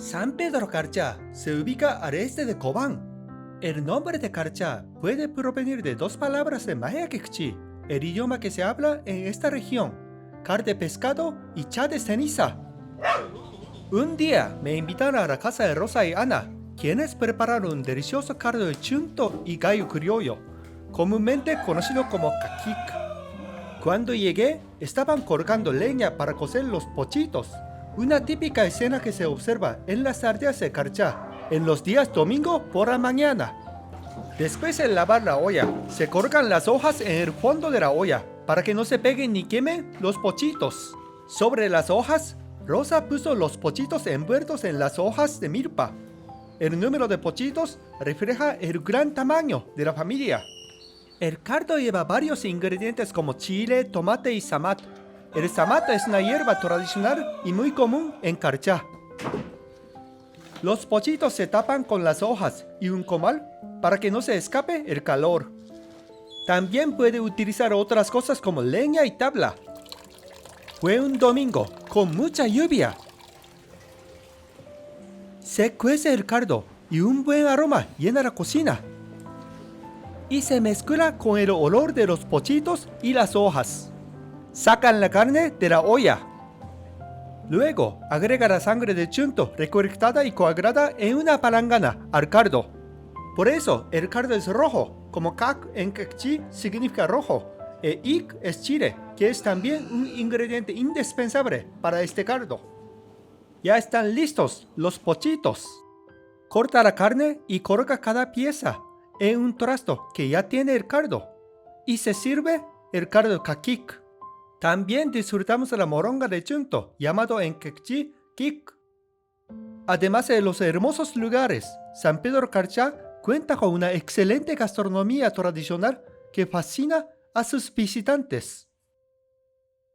San Pedro Carchá se ubica al este de Cobán. El nombre de Carchá puede provenir de dos palabras de Maya Quechí, el idioma que se habla en esta región: car de pescado y chá de ceniza. Un día me invitaron a la casa de Rosa y Ana, quienes prepararon un delicioso caldo de chunto y gallo criollo, comúnmente conocido como caquic. Cuando llegué, estaban colgando leña para cocer los pochitos, una típica escena que se observa en las aldeas de Carchá en los días domingo por la mañana. Después de lavar la olla, se colgan las hojas en el fondo de la olla para que no se peguen ni quemen los pochitos. Sobre las hojas, Rosa puso los pochitos envueltos en las hojas de milpa. El número de pochitos refleja el gran tamaño de la familia. El caldo lleva varios ingredientes como chile, tomate y zamat. El zamat es una hierba tradicional y muy común en Carchá. Los pochitos se tapan con las hojas y un comal para que no se escape el calor. También puede utilizar otras cosas como leña y tabla. Fue un domingo con mucha lluvia. Se cuece el caldo y un buen aroma llena la cocina. Y se mezcla con el olor de los pochitos y las hojas. Sacan la carne de la olla. Luego agrega la sangre de chunto recolectada y coagulada en una palangana al caldo. Por eso el caldo es rojo, como cac en quechí significa rojo, e ic es chile, que es también un ingrediente indispensable para este caldo. Ya están listos los pochitos. Corta la carne y coloca cada pieza en un trasto que ya tiene el caldo, y se sirve el caldo caquic. También disfrutamos de la moronga de chunto, llamado en quechí quic. Además de los hermosos lugares, San Pedro Carchá cuenta con una excelente gastronomía tradicional que fascina a sus visitantes.